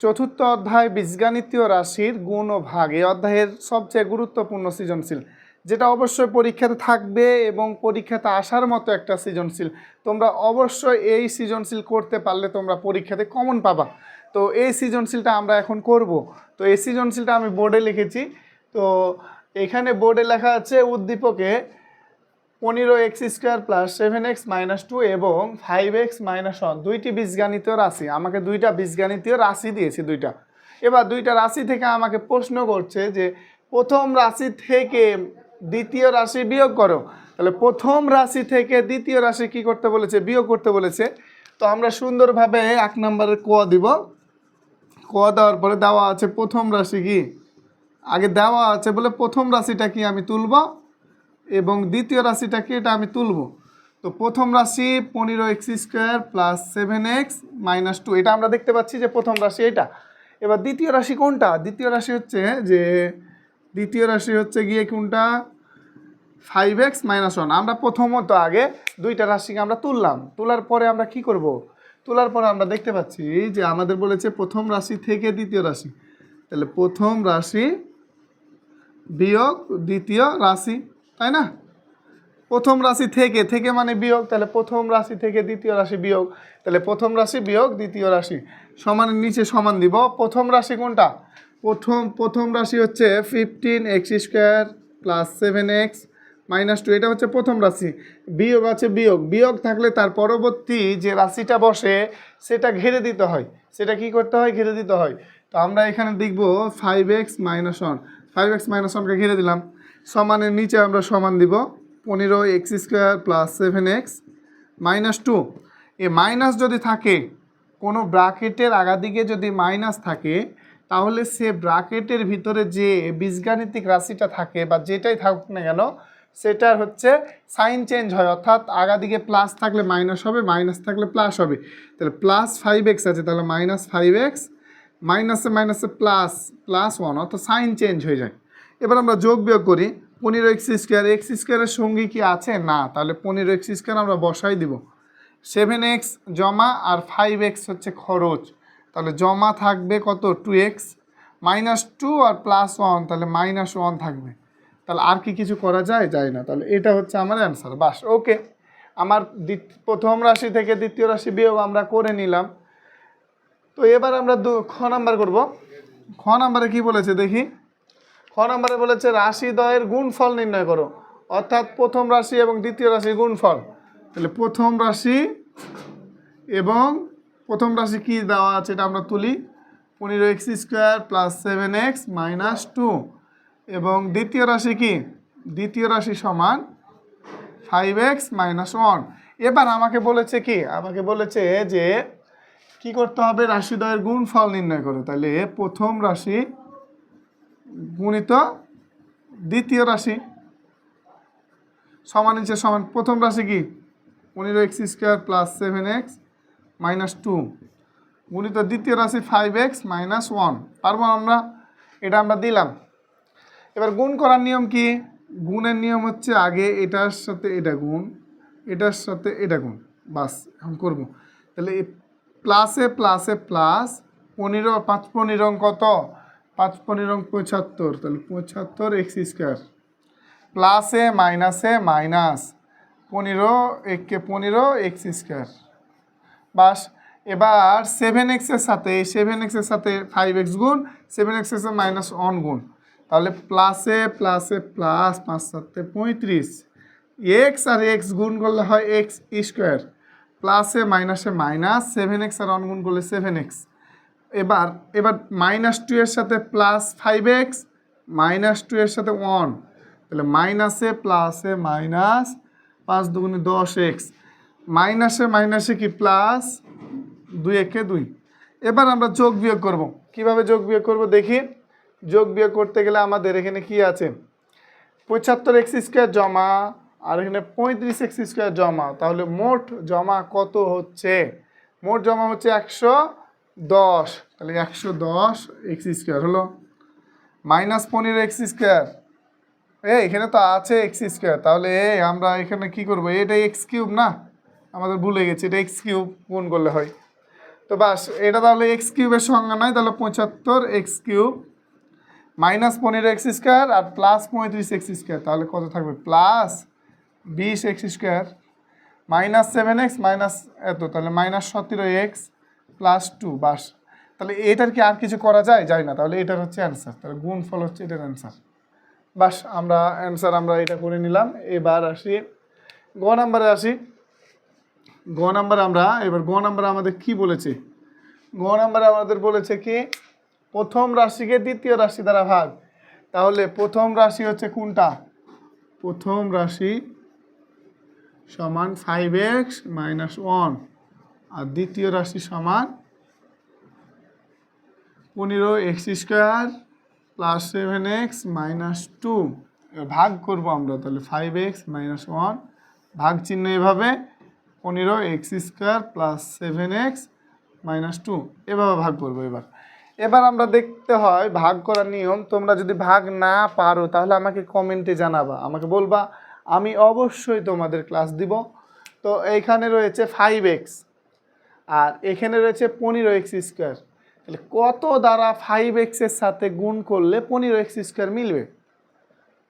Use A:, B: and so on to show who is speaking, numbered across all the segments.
A: চতুর্থ অধ্যায় বীজগণিতীয় রাশির গুণ ও ভাগ এই অধ্যায়ের সবচেয়ে গুরুত্বপূর্ণ সৃজনশীল, যেটা অবশ্যই পরীক্ষাতে থাকবে এবং পরীক্ষাতে আসার মতো একটা সৃজনশীল। তোমরা অবশ্যই এই সৃজনশীল করতে পারলে তোমরা পরীক্ষাতে কমন পাবা। তো এই সৃজনশীলটা আমরা এখন করব। তো এই সৃজনশীলটা আমি বোর্ডে লিখেছি। তো এখানে বোর্ডে লেখা আছে উদ্দীপকে 15x² + 7x - 2 এবং 5x - 1 দুইটি বীজগণিতীয় রাশি। আমাকে দুইটা বীজগণিতীয় রাশি দিয়েছে দুইটা। এবার দুইটা রাশি থেকে আমাকে প্রশ্ন করছে যে প্রথম রাশি থেকে দ্বিতীয় রাশি বিয়োগ করো। তাহলে প্রথম রাশি থেকে দ্বিতীয় রাশি কি করতে বলেছে? বিয়োগ করতে বলেছে। তো আমরা সুন্দরভাবে 1 নম্বরের ক দিব। ক দেওয়ার পরে দেওয়া আছে প্রথম রাশি কি, আগে দেওয়া আছে বলে প্রথম রাশিটা কি আমি তুলব এবং দ্বিতীয় রাশিটা কি এটা আমি তুলব। তো প্রথম রাশি 15x² + 7x - 2, এটা আমরা দেখতে পাচ্ছি যে প্রথম রাশি এটা। এবার দ্বিতীয় রাশি কোনটা? দ্বিতীয় রাশি হচ্ছে গিয়ে কোনটা? 5x - 1। আমরা প্রথমত আগে দুইটা রাশিকে আমরা তুললাম। তোলার পরে আমরা কি করব? তোলার পরে আমরা দেখতে পাচ্ছি যে আমাদের বলেছে প্রথম রাশি থেকে দ্বিতীয় রাশি। তাহলে প্রথম রাশি বিয়োগ দ্বিতীয় রাশি, তাই না? প্রথম রাশি থেকে মানে বিয়োগ, তাহলে প্রথম রাশি থেকে দ্বিতীয় রাশি বিয়োগ। তাহলে প্রথম রাশি বিয়োগ দ্বিতীয় রাশি সমানের নিচে সমান দিব। প্রথম রাশি কোনটা? প্রথম রাশি হচ্ছে 15x² + 7x - 2, এটা হচ্ছে প্রথম রাশি। বিয়োগ আছে বিয়োগ থাকলে তার পরবর্তী যে রাশিটা বসে সেটা ঘিরে দিতে হয়। সেটা কি করতে হয়? ঘিরে দিতে হয়। তো আমরা এখানে দেখব 5x - 1, 5x - 1কে ঘিরে দিলাম। সমানের নিচে আমরা সমান দিব 15x² + 7x - 2। এই মাইনাস যদি থাকে, কোনো ব্র্যাকেটের আগাদিকে যদি মাইনাস থাকে, তাহলে সে ব্র্যাকেটের ভিতরে যে বীজগাণিতিক রাশিটা থাকে বা যেটাই থাকুক না কেন, সেটার হচ্ছে সাইন চেঞ্জ হয়। অর্থাৎ আগাদিকে প্লাস থাকলে মাইনাস হবে, মাইনাস থাকলে প্লাস হবে। তাহলে +5x আছে, তাহলে -5x, মাইনাসে +1, অর্থাৎ সাইন চেঞ্জ হয়ে যায়। এবার আমরা যোগ বিয়োগ করি। 15x², x² সঙ্গী কি আছে? না, তাহলে 15x² আমরা বসাই দিব। 7x জমা আর 5x হচ্ছে খরচ, তাহলে জমা থাকবে কত? 2x, -2 আর +1, তাহলে -1 থাকবে। তাহলে আর কি কিছু করা যায়? যায় না। তাহলে এটা হচ্ছে আমার অ্যান্সার। বাস, ওকে। আমার প্রথম রাশি থেকে দ্বিতীয় রাশি বিয়োগ আমরা করে নিলাম। তো এবার আমরা খ নাম্বার করব। খ নাম্বারে কি বলেছে দেখি। খ নম্বরে বলেছে রাশিদ্বয়ের গুণফল নির্ণয় করো, অর্থাৎ প্রথম রাশি এবং দ্বিতীয় রাশির গুণফল। তাহলে প্রথম রাশি এবং প্রথম রাশি কি দেওয়া আছে এটা আমরা তুলি, 15x² + 7x - 2, এবং দ্বিতীয় রাশি কি? দ্বিতীয় রাশি সমান 5x - 1। এবার আমাকে বলেছে কি? আমাকে বলেছে যে কি করতে হবে? রাশিদ্বয়ের গুণফল নির্ণয় করো। তাহলে প্রথম রাশি গুণিত দ্বিতীয় রাশি সমান নিচে সমান প্রথম রাশি কি? 15x² + 7x - 2 গুণিত দ্বিতীয় রাশি 5x - 1। পারবো আমরা? এটা আমরা দিলাম। এবার গুণ করার নিয়ম কি? গুণের নিয়ম হচ্ছে আগে এটার সাথে এটা গুণ, এটার সাথে এটা গুণ, বাস এখন করবো। তাহলে প্লাসে প্লাস 15, 5 15 কত? 5 15 75, তাহলে 75x², প্লাসে মাইনাসে মাইনাস 15 1 15x², বাস। এবার 7x এর সাথে 5x গুণ, 7x এর সাথে -1 গুণ, তাহলে প্লাসে প্লাস 5 7 35, x আর x গুণ করলে হয় x², প্লাসে মাইনাসে মাইনাস 7x আর 1 গুণ করলে 7x। এবার -2 এর সাথে +5x, -2 এর সাথে 1, তাহলে মাইনাসে প্লাসে মাইনাস 5 2 10x, মাইনাসে কি প্লাস 2 একে 2। এবার আমরা যোগ বিয়োগ করব। কিভাবে যোগ বিয়োগ করব দেখি। যোগ বিয়োগ করতে গেলে আমাদের এখানে কি আছে? 75x² জমা আর এখানে 35x² জমা, তাহলে মোট জমা কত হচ্ছে? মোট জমা হচ্ছে 110, তাহলে 110x² হলো। -15x², এখানে তো আছে x², তাহলে আমরা এখানে কি করব? এটা x³ না, আমাদের ভুলে গেছি, এটা x³ গুণ করলে হয়। তো বাস এটা তাহলে এক্স কিউবের সংজ্ঞা নয়, তাহলে 75 x cube minus 15 x square আর প্লাস 35 এক্স স্কোয়ার, তাহলে কত থাকবে plus 20 x square minus 7x minus এত, তাহলে মাইনাস 17x প্লাস 2। বাস তাহলে এটার কি আর কিছু করা যায়? যায় না, তাহলে এটার হচ্ছে অ্যান্সার, তাহলে গুণফল হচ্ছে এটার অ্যান্সার। বাস আমরা অ্যান্সার আমরা এটা করে নিলাম। এবার আসি গ নাম্বারে আসি। গ নাম্বারে আমরা এবার গ নাম্বারে আমাদের কি বলেছে? গ নাম্বারে আমাদের বলেছে কি প্রথম রাশিকে দ্বিতীয় রাশি দ্বারা ভাগ। তাহলে প্রথম রাশি হচ্ছে কোনটা? প্রথম রাশি সমান 5x মাইনাস 1 আর দ্বিতীয় রাশি সমান 15x square plus 7x minus 2। ভাগ করবো আমরা, তাহলে 5x মাইনাস 1 ভাগ চিহ্ন এভাবে 15x square plus 7x minus 2 এভাবে ভাগ করবো। এবার আমরা দেখতে হয় ভাগ করার নিয়ম। তোমরা যদি ভাগ না পারো তাহলে আমাকে কমেন্টে জানাবা, আমাকে বলবা, আমি অবশ্যই তোমাদের ক্লাস দিব। তো এইখানে রয়েছে 5x আর এখানে রয়েছে 15x স্কোয়ার, তাহলে কত দ্বারা 5x এর সাথে গুণ করলে 15x স্কোয়ার মিলবে?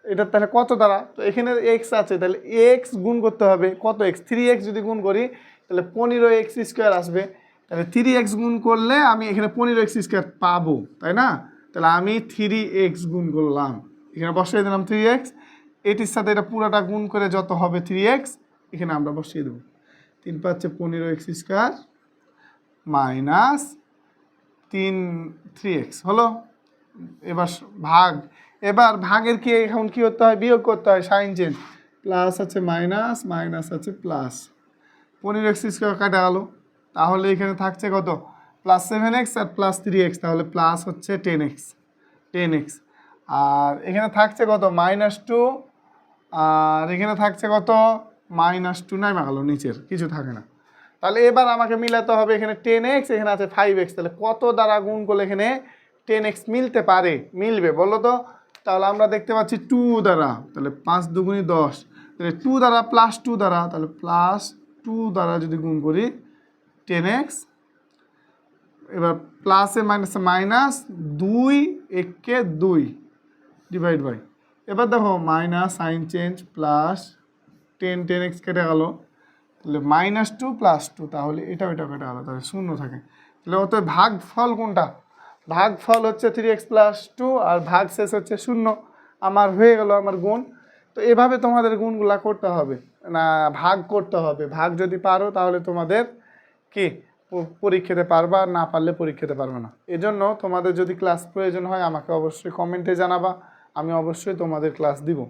A: এটা তাহলে কত দ্বারা? তো এখানে x আছে, তাহলে x গুণ করতে হবে কত x, 3x যদি গুণ করি তাহলে 15x স্কোয়ার আসবে। তাহলে 3x গুণ করলে আমি এখানে 15x স্কোয়ার পাবো, তাই না? তাহলে আমি 3x গুণ করলাম, এখানে বসিয়ে দিলাম 3x, এটির সাথে এটা পুরোটা গুণ করে যত হবে 3x এখানে আমরা বসিয়ে দেবো। 3 পাচ্ছে 15x স্কোয়ার মাইনাস 3x হলো। এবার ভাগ, এবার ভাগের কি এখন কি করতে হয়? বিয়োগ করতে হয়, সাইন চেঞ্জ, প্লাস আছে মাইনাস, মাইনাস আছে প্লাস, 15x স্কোয়ার কাটা গেল, তাহলে এখানে থাকছে কত? প্লাস 7x আর প্লাস 3x, তাহলে প্লাস হচ্ছে 10x আর এখানে থাকছে কত? মাইনাস 2 আর এখানে থাকছে কত? মাইনাস 2 নাই গেল, নিচের কিছু থাকে না। তাহলে এবার আমাকে মিলাতে হবে, এখানে 10x এখানে আছে 5x, তাহলে কত দ্বারা গুণ করলে এখানে 10x মিলতে পারে? মিলবে বলো তো? তাহলে আমরা দেখতে পাচ্ছি 2 দ্বারা, তাহলে 5 দুগুণী 10, তাহলে 2 দ্বারা প্লাস 2 দ্বারা, তাহলে প্লাস 2 দ্বারা যদি গুণ করি 10x, এবার প্লাসে মাইনাসে মাইনাস, 2 1 2 ডিভাইড বাই, এবার দেখো minus sine change plus 10x কেটে গেল, তাহলে -2 + 2, তাহলে এটা কেটে গেল, তাহলে শূন্য থাকে। তাহলে অত ভাগ ফল কোনটা? ভাগ ফল হচ্ছে 3x + 2 আর ভাগ শেষ হচ্ছে 0। আমার হয়ে গেল আমার গুণ। তো এভাবে তোমাদের গুণগুলা করতে হবে না, ভাগ করতে হবে। ভাগ যদি পারো তাহলে তোমাদের কি পরীক্ষাতে পারবা, না পারলে পরীক্ষাতে পারবে না। এজন্য তোমাদের যদি ক্লাস প্রয়োজন হয় আমাকে অবশ্যই কমেন্টে জানাবা, আমি অবশ্যই তোমাদের ক্লাস দিব।